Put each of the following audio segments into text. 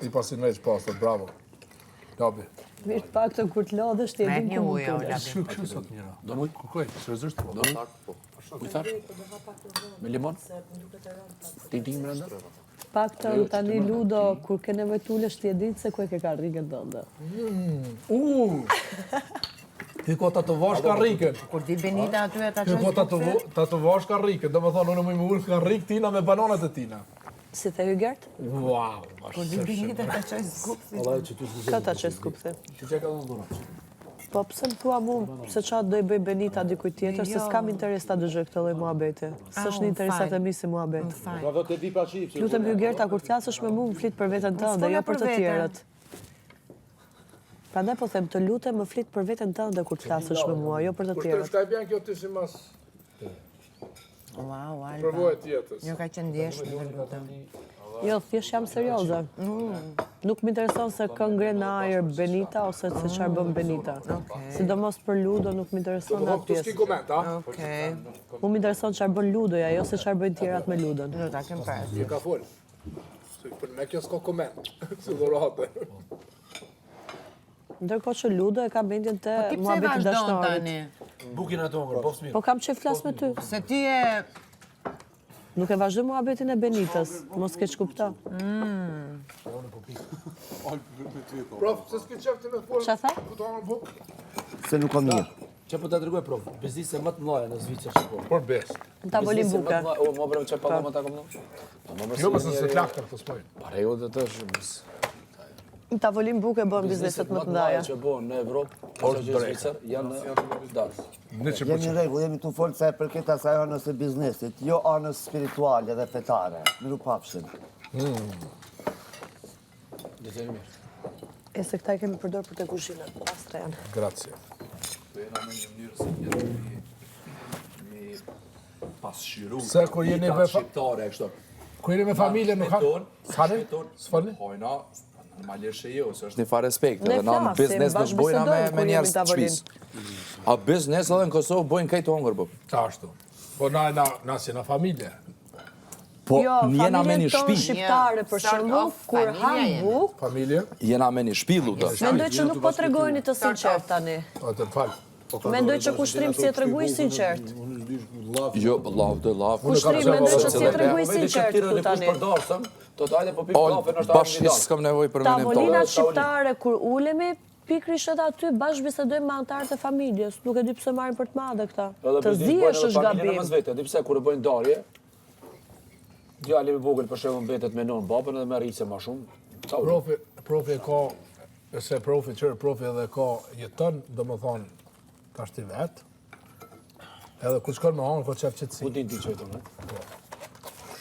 Ti pasi në pastër, bravo. Labi. Mirë pak të kur të lodhësh ti e din ku mund të lodhësh. Kështu sot njëra. Do më kukoj, seriozisht po. Do më. Kujtar? Me limon? Ti brenda? Pak të tani Ludo, kur ke nevojë të ulesh ti e din se ku e ke karrikën tënde. Ti ko tatuash karrikën. Kur ti Benita aty e ta çoj. Ti ko tatuash karrikën, domethënë unë më ul karrik tina me bananat e tina. Si the Hygert? Wow, kur ti Benita ta çoj skupsin. Vallai që ty s'e Ka ta çoj skupsin. Ti çka ka dhënë? Po pse më thua mu se çfarë do i bëj Benita dikujt tjetër, se s'kam interes ta dëgjoj këtë lloj muhabeti. S'është në interesat e mi si muhabet. Bravo te di pa çip. Lutem Hygerta, kur flasësh me mua, më flit për veten tënde, jo për të tjerët. Prandaj po them, të lutem më flit për veten tënde kur të flasësh me mua, jo për të tjerët. Kur të shkaj bën kjo ti si mas. Wow, Alba. Provoj tjetër. Jo ka qenë ndjeshme, të lutem. Jo, thjesht jam serioze. Nuk më intereson se kë ngren në ajër Benita ose se çfarë bën Benita. Sidomos për Ludo nuk më intereson atë pjesë. S'ki koment, a? Okej. Mu më intereson çfarë bën Ludoja, jo se çfarë bëjnë tjerat me Ludon. Do ta kem parasysh. Ju ka fol. Se për me kjo s'ka koment. Si dhuratë. Ndërkohë që Ludo e ka mendjen te Ti pse muhabeti vazhdon dashnorit. tani? Bukin ato ngër, po fëmijë. Po kam çe flas me ty. Se ti e Nuk e vazhdoj muhabetin e Benitës, mos keq kupto. Prof, se s'ki qef ti me fol. Ç'a tha? Futonë në buk. Se nuk ka mirë. Që po ta tregoj prof, biznise më të mëdha në Zvicër shpo. Por bes. Në tavolin buke. O më bëra çfarë pa më ta kom. Jo, mëse se klakter të spoj. Para jo të tësh. Në tavolin buke bën bizneset më të mëdha. Që bën në Evropë, ose në Zvicër, janë dalë. Jemi në rregull, jemi tu folë sa e përket asaj anës së biznesit, jo anës spirituale dhe fetare. Miru pafshim. Dhe të mirë. E se këta i kemi përdor për të kuzhinën, pastaj janë. Grazie. Jena në një mënyrë se jemi mi pasqyru. Se kur jeni me shqiptare kështu. Kur jeni me familje nuk kanë. S'fani? S'fani? Hojna, normalisht jo, se është një farë respekt, edhe na në flasim, biznes nuk bojna bashkëbisedojmë me kur njerëz jemi të shtëpisë. A biznes edhe në Kosovë bojnë kaj të hongër, po. Ashtu. Po na si na familje. Po Jo, jena me një familjen tonë shtëpi. shqiptare për shembull, kur han buk, Familje? Jena me një shtëpi lutë. mendoj që nuk po tregojeni të sinqert tani. O të fal. Mendoj që kushtrim si e treguaj sinqert. Jo, llav të llav. Kushtrim mendoj që si e treguaj sinqert këtu tani. Totalë po pik kafe në Bashkisht s'kam nevojë për menim tonë. Tavolinat shqiptare kur ulemi, pikrisht edhe aty bashkë bisedojmë me anëtarët e familjes. Nuk e di pse marrin për të madhe këta. Të zihesh është gabim. Vetë, di pse kur e bëjnë darje. Djali i vogël për shembull mbetet me non babën edhe me rrisë më shumë. Profi ka se profi edhe ka jeton, domethënë tash ti vet. Edhe kur shkon me hangër ka çaf qetësi. Ku din ti çojtë më?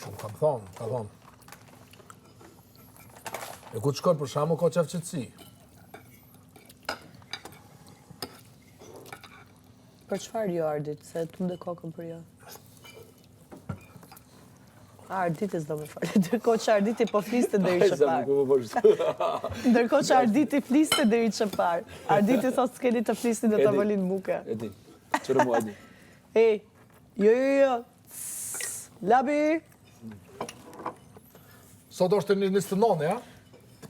Shumë kam thonë. E kur shkon për shkakun ka çaf qetësi. Për çfarë jo Ardit, se tu ndë kokën për jo? Arditis do me falë. Ndërkohë që Arditi po fliste deri që parë. Ndërkohë që Arditi fliste deri që parë. Arditi thot s'keni të flisni në tavolin buke. E di. Çfarë mua di? Ej, jo. Labi. Sot është një 29, ja?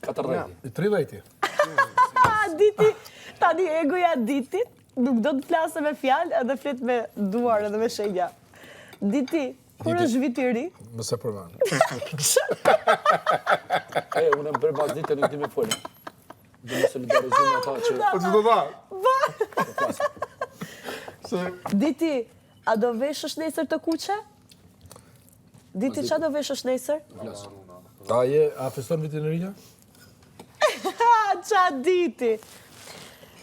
40. 30. Diti, tani egoja Ditit nuk do të flasë me fjalë edhe flet me duar edhe me shenja. Diti, kur është viti i ri? Mëse përmend. Unë më bërë pas ditën në ti me folë. Dhe me solidarizim me ata që... Po që do tha? Diti, a do veshësh nesër të kuqe? Diti, qa do veshësh nesër? A feston vitin e rinja? Qa Diti?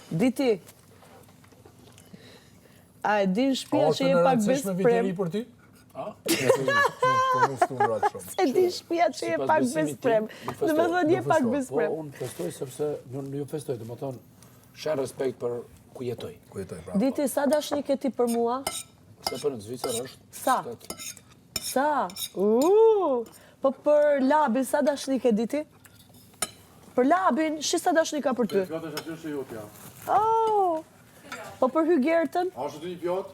Diti, a e din shpia që je pak besprem? për ti? Po mos të ndrat shumë. E din shpia që je pak besprem. Dhe me thënë je pak Po, besprem. unë festoj sepse ju festoj, dhe më thonë, shen respekt për ku jetoj. Diti, sa dashni ke ti për mua? Se për në Zvicër është... Sa? Sa? Po për Labin, sa dashni ke Diti? Për Labin, sa dashni ka për ty? Pjotë është aty është jotja. Po për Hygertën? A është një pjotë?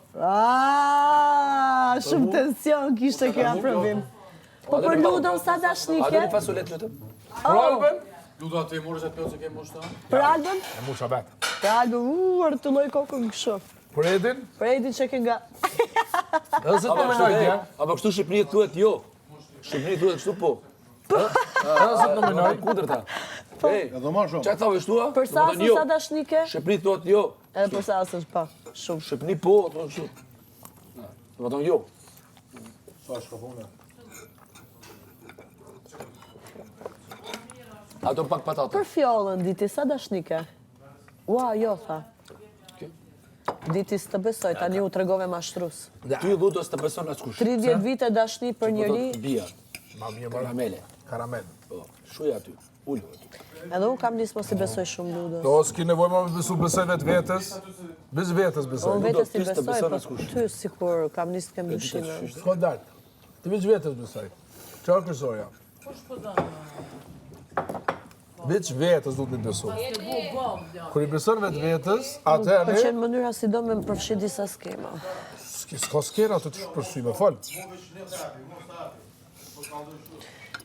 Shumë tension kishte kjo aprovim. Po për Ludon, sa dashni A do ke? një fasulet lutëm? Për Albën? Duda të e morës atë pjotë se ke moshta? Për Albën? E mu qa vetë. Për Albën, artulloj kokën kështu. Për Edin, Për Edin që ke nga... edhe se të nominoj tja. Apo kështu Shqipëri thuhet jo. Shqipëri thuhet kështu po. Edhe se të nominoj. Kundërta. Ej, Edhe ma shumë. çfarë thove shtua? Për sa se sa dashnike? Shqipëri thuhet jo. Edhe për sa se pa, shumë. Shqipëri po, thonë kështu. Do të thonë jo. Sa është ka punë? Ato pak patate. Për fjollën, diti, sa dashnike? Ua, jo, tha. Diti s'të besoj, tani u tregove mashtrus. Ty lutos të beson askush. 30 vite dashni për njëri, Bia, Ma mirë më karamele. karamel. Po, shuj aty. Ulo aty. edhe unë kam nisë mos i besoj shumë Ludos. Do, s'ki nevoj ma me besu, besoj vetë vetës. Bez vetës besoj. Unë vetës i ty s'të besoj, beson po askush. ty sikur kam nisë kem dyshime. S'ko dartë. Ti veç vetës besoj. Qarë kërsoja? Veç vetës du të besu. Kër i beson vetë vetës, atëherë Pëlqen mënyra si do me më përfshi disa skema. s'ka skena të të përshqy me falë.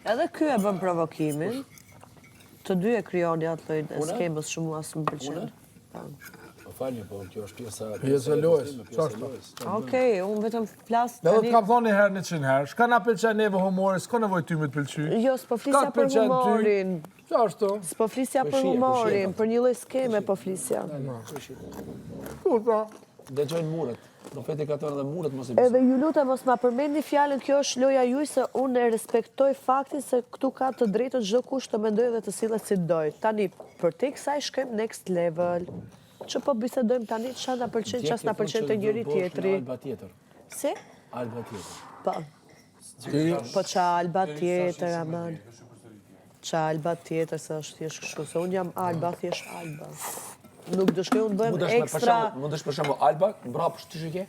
Edhe ky e bën provokimin, të dy e kryoni atë lloj skemës që mua s'më pëlqen. Po falni, po kjo është pjesa Pjesë e lojës. Çfarë është? Okej, unë vetëm flas Edhe tani. të kam thonë një herë 100 herë, shka na pëlqen neve humori, s'ka nevoj ty me të pëlqy. Jo, s'po flisja Ka për pëlqen ty? humorin. Qa është to? S'po flisja për humorin, për një lloj skeme po flisja. Kurta. Dëgjojnë muret. Profeti ka thënë edhe muret mos i besoj. Edhe ju lutem mos ma përmendni fjalën kjo është loja juaj se unë e respektoj faktin se këtu ka të drejtën çdo kush të mendojë dhe të sillet si doj. Tani për te kësaj shkojmë next level. Që po bisedojmë tani çfarë na pëlqen, çfarë na pëlqen te njëri tjetri. Alba tjetër. Si? Alba tjetër. Po. Po qa alba tjetër, aman. Qa alba tjetër se është thjesht kështu, se unë jam alba, thjesht alba. Nuk do shkoj unë bëjmë ekstra Mund është për shembull Alba, mbrapsht ti shike?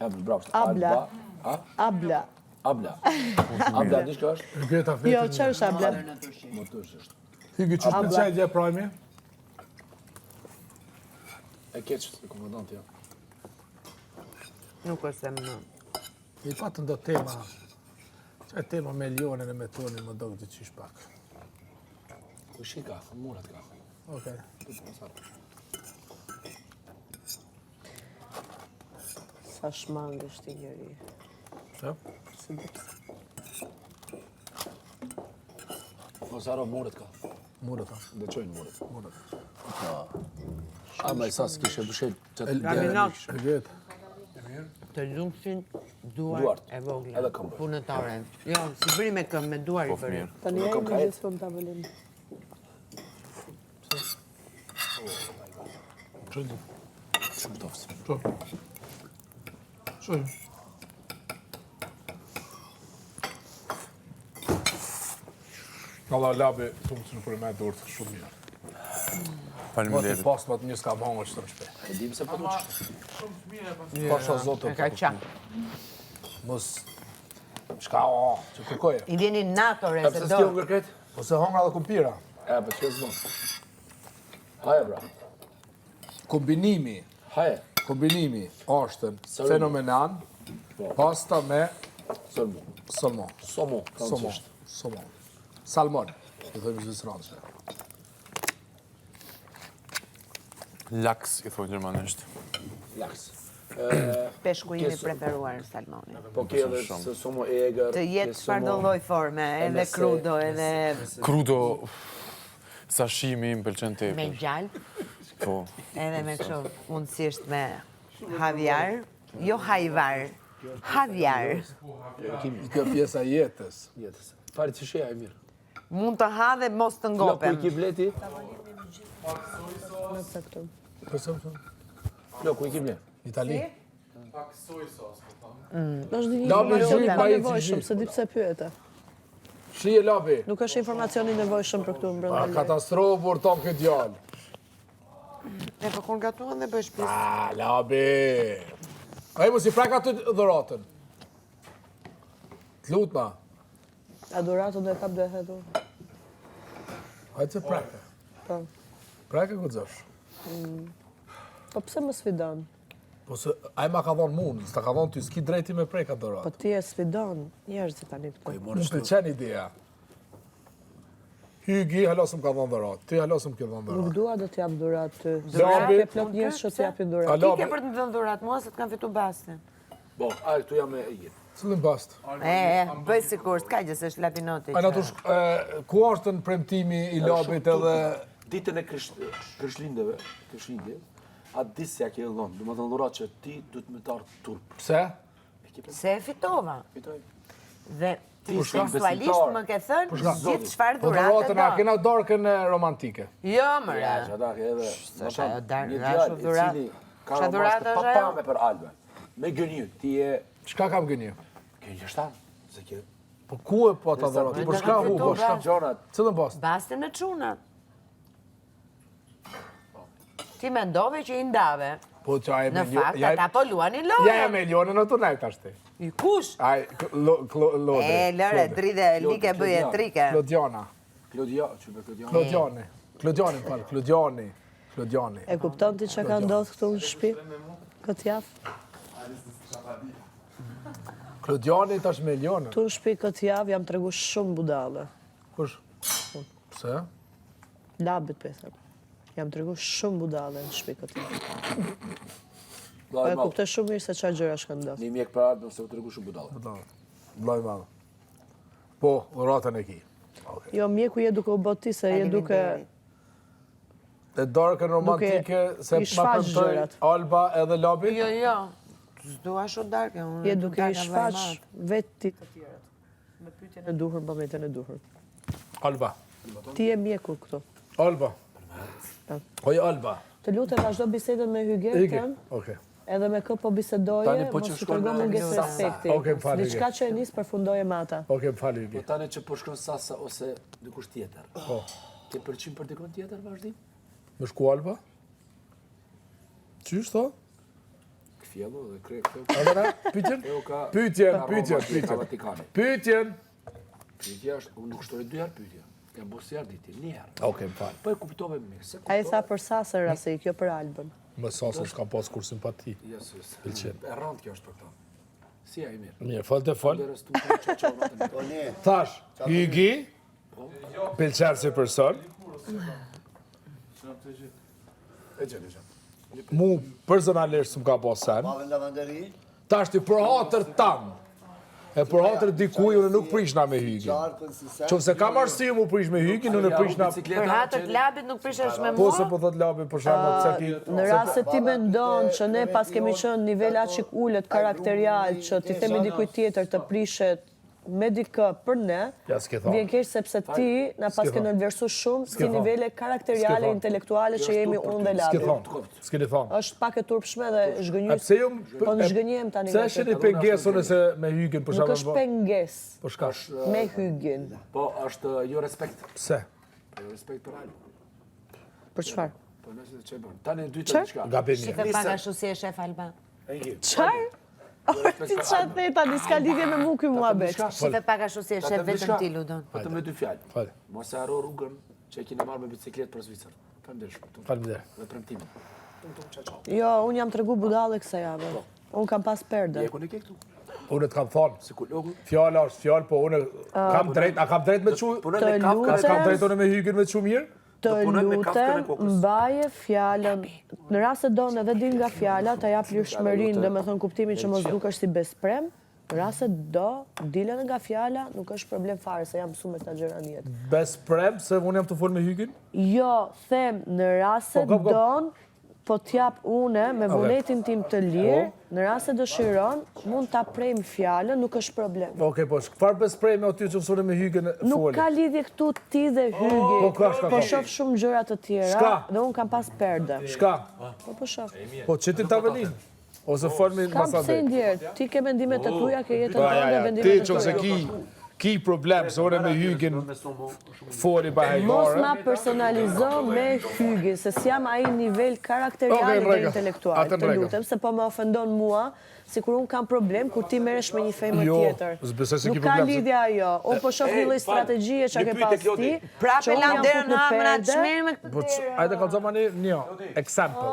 Mbrapsht. Abla. A? abla. Abla. Abla di çka është? Gjeta Jo, vetë. çfarë është abla? Motosh është. Hygi që të pëlqej dje prajmi? E keq komandant ja. Nuk është se më... I patën do tema. Qa tema me Lionin e me Tonin më do këtë qish pak. Ku shika, murat ka. Okej. Sa shmangë është i njëri. Qa? Si do të- Mos haro muret ka. Mure ta. Dëgjojnë muret. Mure. Ama i sa s'kishe bëshet që Raminat, E gjetë. të lumsin duar Duart. e vogla. Edhe këmbë. Punëtore. Jo, si bëri me këmbë, me duar i bëri. Tani e kam në kajet. gjithë për më tavolinë. Qëllë. shumë tofës. Qo? Qo? Allah labi, thumë që në për me dorë të shumë mirë. Më të pas më të një s'ka më është të në shpe. E dim se po të qështë. Pasha zotë E ka qa. Mos... Shka o, që kërkoje. I vjeni natore E se pëse do. s'kjo më kërket? Ose hongra dhe kumpira. E, për që s'mon. Haje, bra. Kombinimi, Haje. kombinimi është Salmon. fenomenan, pasta me Sërmu. salmon. Somo. Salmon. Francesht. Salmon. Salmon. I thëmë zvisrancë. Laks, i thoi gjermanisht. Laks. Peshku imi Keso. preferuar salmoni. Po ke edhe se somo eger. Të jetë çfarë do lloj forme, edhe se- krudo, edhe Krudo, sashimi më pëlqen me tepër. gjallë, Po, edhe me kështu mundësisht me havjar, jo hajvar, havjar. Kjo pjesa jetës. Jetës. Fari që sheja e mirë. Mund të ha dhe mos të Fla ku i ngopem. ki bleti? Në të këtu. Përse më thëmë? Fla ku i ki ble? Itali. Është një Labi informacion zhyt, i pa ma i nevojshëm, zhyt. se di pse pyete. Shije labi. Nuk është informacion i nevojshëm për këtu në A brenda lejë. katastrofë për tonë këtë djallë. E po kur gatuan dhe bësh pjesë. A, labi. A i mos i praka të dhëratën. Të lutna. Adorato do e kap do e hedhu. Hajtë se praka. Po. Praka këtë zësh. Po pse më sfidon? Po se a i ma ka dhonë mund, s'ta ka dhonë ty, s'ki drejti me preka Po dhëratë. ti e sfidon njerëzit tani këtu. Më pëlqen ideja. Hygi halasëm ka dhënë dhurat. Ti halasëm ke dhënë Nuk dhurat. dua do t'jap dhurat ty. Labi- Ke plot njerëz që t'japin dhurat. Ti ke për të më dhënë dhurat mua se të kanë fitu bastin. Bo, a, këtu jam e igjet. Cëllën bast. Bëj sikur, s'ka gjë se është lapinoti. A natush, ku është në premtimi i labit edhe... Ditën e krishtlindjeve, atë disë ja ke dhënë. Do më thënë dhurat që ti du të më tarë turp. Pse? Se e fitova. Fitoj. Dhe ti Për shkak seksualisht besimtar. më ke thënë shkak gjithë çfarë Po dhurate dhuratën a do. kena darkën romantike. Jo, më Ja, ra. që ata ke edhe... S'është ajo darkë, një ashtu djalë i dhurat- cili ka Çfarë romansë dhuratë të është ajo? papame për Albën. Me gënjë, ti e... Çka kam gënjë? Gënjë shtanë, se ke... Po ku e po ta dhurat? Sa- Po shka Sa- hu, po Sa- shka... Gjonat, Cëllën bast? Bastin e çunat. Ti mendove që i ndave. Po që a e Në milion... fakt, ata po luanin Ja e lojën. milionën në tunel të ashti. I kush? Aj, Lodri. Lëre, dridhe, like bëje trike. Klodiana. Klodia, që be Klodia. Klodiani. Klodiani, falë, Klodiani. E kupton ti që ka ndodhur këtu në shtëpi? Këtë javë? Klodiani tash milionën. Këtu në shtëpi këtë javë jam tregu shumë budalla. Kush? Pse? Labit pesëm. Jam tregu shumë budalla në shtëpi këtë javë. Po Vllai e i madh. kuptoj shumë mirë se çfarë gjëra shkon ndodh. Një mjek për Albën se u tregu shumë budallë. Vllai madh. Po, dhuratën e ki. Jo, mjeku je duke u bë ti se je duke E darkën romantike se i ma shfaq premtoj gjërat. Alba edhe Labi. Jo. S'dua shumë darke, unë. je du duke i darka shfaq vërmat. vetë ti të tjerët. Me pyetjen e duhur, momentin e duhur. Alba. Ti je mjeku këtu. Alba. Oj, Alba. Të lutem vazhdo bisedën me Ike. Hygetën, Okej. edhe me kë po bisedoje, Tani po mos që i shkon tregon në mungesë Sasa. respekti. Okej, më fal, Diçka që e nis përfundoje me ata. Okej, më falë, Po Hygi. tani që po shkon Sasa ose dikush tjetër. Po. Ke pëlqim për dikon tjetër vazhdim? Më shku Alba? Qysh, tho? Këfjello dhe kre këfjello. Edhe ne? Pytjen? E u ka... Pytjen. Vatikani. Pytjen. Pytja është, unë nuk shtoj 2 herë pytja. Jam bo si herë diti, 1 herë. Okej, më falë. Po e kuptove mirë, se Ai tha për Sasën rasti, kjo për Albën. Më sasë s'kam pas kur simpati. Jesus. Pëlqen. E rëndë kjo është për këta. Si a i mirë. Mirë, falë të falë. Derës tu të qo natën. Thash, Hygi, pëlqen si person, E gjeni që. mu personalisht s'm ka pas sen. Mallën lavanderi, Tash ti për hatër tam, e për hatër dikuj, unë nuk prishna me Hygi. qarkën si se. Qofse kam arsye mu prish me Hygin, unë prishna... Për hatët labit nuk prishesh me Po se mua? po thot Labi për shembull se ti... Në rast se ti mendon që ne pas kemi qenë nivel aq ulët karakterial që ti themi dikujt tjetër të prishet me dikë për ne, Ja, s'ke thonë. vjen keq sepse ti na pas ke nënversu shumë si thonë. nivele karakteriale, thonë. intelektuale që jemi unë dhe S'ke Labi. thonë, s'keni thonë. Është pak e turpshme dhe A zhgënjys. pse ju... Po në zhgënjem tani. Pse nga është ty. një pengesë nëse me Hygin për Nuk është shembull? penges Po shka? me Hygin. Po është jo respekt. Pse? Jo respekt për Albën. Për çfarë? Po nëse të që bërë. Tani dytë Çfarë? diçka. Gabimi. Shife pak ashtu si e shef Alban. Çfarë? Ti çfarë the tani s'ka lidhje me mua ky muhabet. Shife pak ashtu si e shef vetëm ti Ludon. Vetëm me 2 fjalë. Falë. Mos e haro rrugën që e keni marrë me bicikletë për Zvicër. Faleminderit. Faleminderit. Dhe premtimin. Jo, unë jam tregu budallë kësaj jave. Unë kam pas perde. Jekun e ke këtu. Unë të kam thonë, Psikologu. fjala është fjalë, po unë kam drejt, a kam drejt me çu? Punoj Të me Kafka. lutem. Kam drejt unë me Hygin me çu mirë? Të punoj me Kafkën e lutem, kokës. mbaje fjalën. Në rast se don edhe din nga fjala, ta jap lirshmërinë, domethënë kuptimin që mos dukesh si besprem. Në rast se do, dilen nga fjala, nuk është problem fare se jam mësuar me këta gjëra në jetë. Bes prem se unë jam të fol me Hygin? Jo, them në rast se Po, kap. don, po t'jap une me vullnetin tim të lirë, në rast se dëshiron, mund ta prejm fjalën, nuk është problem. Okej, po çfarë bes prem aty që mësoni me Hygin Nuk foli? ka lidhje këtu ti dhe Hygi. Po, ka, shka, Po ka. shoh shumë gjëra të tjera Shka? dhe unë kam pas perde. Shka? Po shoh. Po çetin tavolin. Ose folmi Kam pse masandej. ndjerë, ti ke mendimet e tuja, ke jetën Po ja, tënde, ja, ti vendimet e çose tuja. ki problem se unë me Hygin foli pa Mos hajgare. ma personalizo me Hygin, se s'jam ai nivel karakterial Okej, në dhe rregull. intelektual. Atë në Të rregull. lutem, se po më ofendon mua, sikur unë kam problem kur ti merresh me një femër Jo, tjetër. s'besoj se ki Nuk ka problem, se- lidhje ajo. Unë po shoh një lloj strategjie që ke pas ti. Prape që unë jam landerën fut në në amëra perde. çmim me Po këtë. ajde kallzoma një example.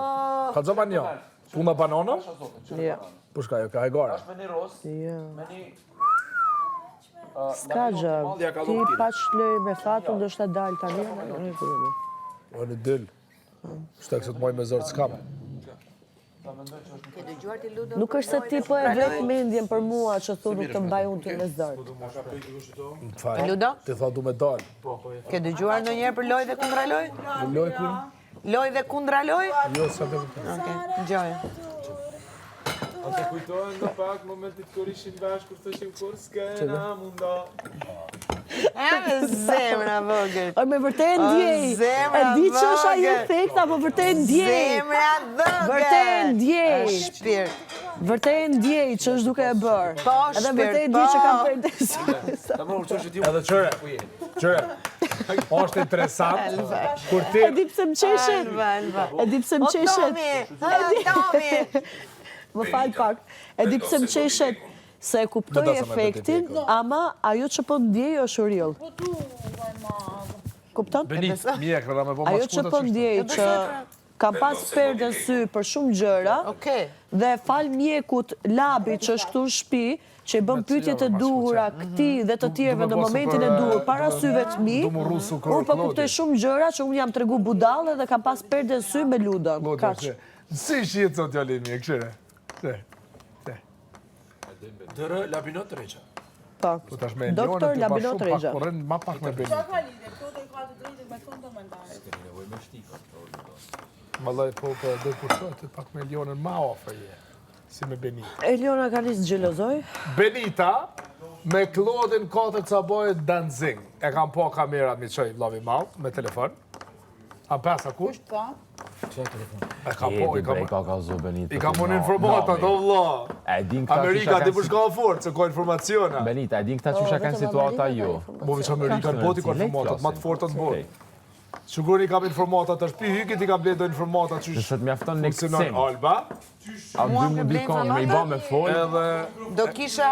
Kallzoma një. Puna banana? Jo. Po shka, jo ka hajgare. Jo. S'ka gjë. Ti pa shloj me fatën, do shta dalë tani. O në dyll. Shta kësë të moj me zërë s'kam. Nuk është se ti po e vret mendjen për mua që thu nuk të mbaj unë ty me zërë. Më faj. Ludo? Ti tha du me dalë. Ke dëgjuar ndonjëherë për lojë dhe kundra lojë? Në loj kur? Lojë dhe kundra lojë? Jo, sa të këtë. Okej, dëgjoj. A të kujtojnë në pak momentit kur ishin bashkë kur thëshim kur s'kena munda. E zemra vogël. Oj, me vërtet ndjej. zemra E di që është ajo vogël. efekt, apo vërtet ndjej. Zemra vogël. Vërtet ndjej. Është shpirt. Vërtet ndjej që është duke e bërë. Po, Edhe shpirt, vërtet ndjej që kam po. pretensë. Edhe qëre, është interesant, kur ti, E di pse më qeshet. Alba. E di pse më O qeshet. Tomi. Më fal pak. E di pse më qeshet. Se e kuptoj Në dasëm e efektin, ama ajo që po ndjej është real. Kupton? Benit, mjek, rrëda me bo ma Ajo që po ndjej që kam pas perdën sy për shumë gjëra, Okej. dhe fal mjekut labi që është këtu në shtëpi, që i bën pyetje të duhura këtij dhe të tjerëve në momentin e duhur para syve të mi, du mu rrusu unë po kuptoj shumë gjëra që unë jam tregu budallë dhe kam pas perdën sy me ludon. Kaq. Si shjetë sot jali mjek, këshire? Dërë labinot të reqa. Po. Po tash me Doktor Elionën, Labinot ti pa Regja. shumë pak, po rënë ma pak me Benit. Ka lidhje, këto i ka të drejtë me komentarët. Më loj, po do të pushoj, ti pak me Elionën ma ofër je, si me Benit. Eliona ka nisë xhelozoj. Benita, me Klodin kote ca bojë dancing. E kam po kamerat mi qoj vlavi malë, me telefon. Am pesa kush? Po. E kam po, i kam... ka ka zo Benit. I kam unë informata, do vla. E din këta Amerika, ti përshka fort, se ka informaciona. Benit, e din këta çusha kanë situata jo. Mo veç Amerika në boti ka informatat, ma të fortat në botë. Sigurisht i kam informatat, është pi hykit i kam bledo informatat që Se të mjafton në funksionon kësim. Alba. A dy mu bikon, me i ba me fol. Edhe... Do kisha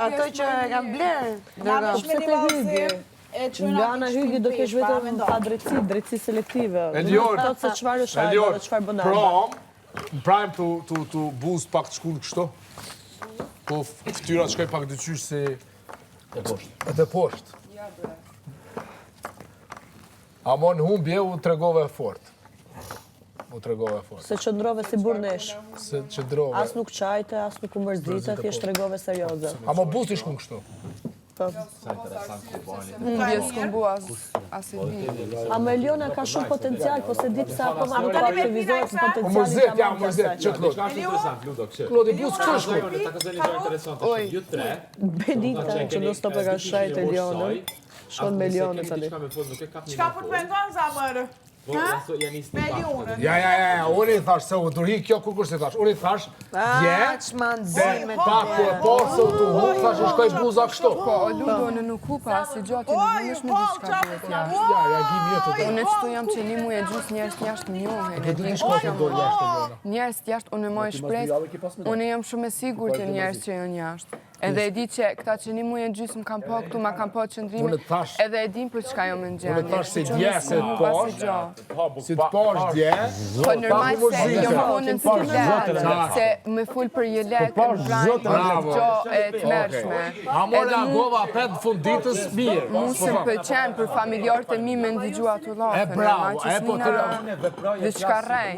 ato që e kam blerë. Na Pse të hygi? Nga ana hygi do kesh vetëm pa drejtësi selektive. Elion, Nuk thot se çfarë është Alba dhe çfarë bën Alba. Prime to boost pak të shkull kështu. Po ftyrat shkoj pak dyqysh si... Edhe poshtë. Amo në humbje u tregove fort. Se qëndrove si burnesh. Se që drove. As nuk qajte, as nuk u mërzite, thjesht tregove serioze. Amo boost i shkun kështu. Unë s'kum bu as e di. Ama Eliona ka shumë potencial, po se di pse akoma nuk ka aktivizohet Po potencialin mërzit, ja tamam të mërzit, asaj. që Klod. Klod i boost kështu shkun. Benita që do stop e ka shajt Elionën. Shkon me Elionën tani. Çka po të mendon zamër? Me Elionën. Ja, unë i thash se u durhi kjo kur se thash. Unë i thash, Ç'mandzi me pak ku e po se u durhu, thash u shkoj buza kështu. Po, Ludo në nuk hupa, si gjatë në nësh me diçka duhet jashtë. Ja, reagimi jetë të Unë qëtu jam që një mu e gjusë njerës të jashtë njohen. Ke di shkoj të dojë jashtë Eliona. Njerës të jashtë, unë e moj shpresë, unë jam shumë e sigur të njerës që janë jashtë. Edhe e di që këta që një muaj e gjysë më kam po këtu, ma kam po qëndrimi, edhe e din për çka jo më në gjendje. Unë thash se dje se të posh, si të posh dje, Po normal se jo më punën si jelet, se me full për jelet, për brajnë, gjo e të mërshme. A mora gova pet fund ditës mirë. Mu se më pëlqen për familjarët e mi me ndigjua të lafën. E bravo, e po të... Dhe qka rej,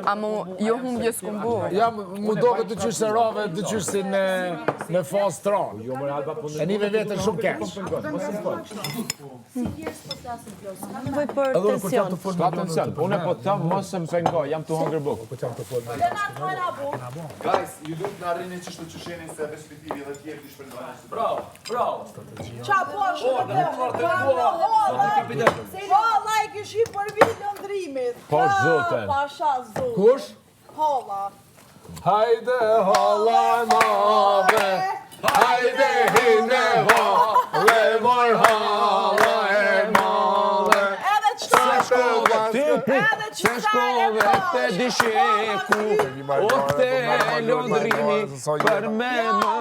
ama jo humbje s'kum bu. Ja, mu do këtë dyqysh se rove, dyqysh si në fazë tron. E një me vetën shumë kesh. Nevoj për tension. Ka tension, unë e po të tëmë mos se më pengoj, jam të hongër bukë. Guys, ju lutë në arrini që shtu që sheni se respektivi dhe tjerë të shpërndonë. Qa po shumë të Holla i këshim për video ndrimit. Po, zote. Pasha zote. Kush? Holla. Hajde holla nove, hajde hine vale, mor holla e male. Edhe qëta Edhe Se shkove të disheku, o të londrimi, për me më.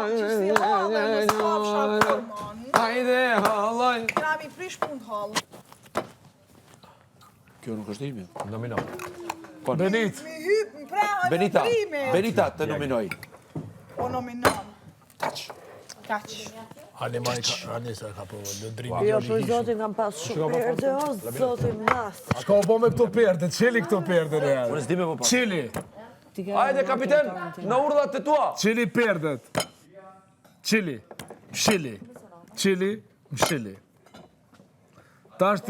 Hajde halaj. Krami prish pun hall. Kjo nuk është imi. Nomino. Benit. Mi hyp në prehën e Benita, ndrimit. Benita të nominoj. O nominon. Kaq. Anisa ka po lëndrimi. Jo, për zotin kam pas shumë perde, o zotin mas. Shka u bo me këto perde, qili këto perde në Unë s'di me po pa. Qili. Hajde, kapiten, në urdhat të tua. Qili perdet. Qili. Mshili. Qili. Mshili. Ta është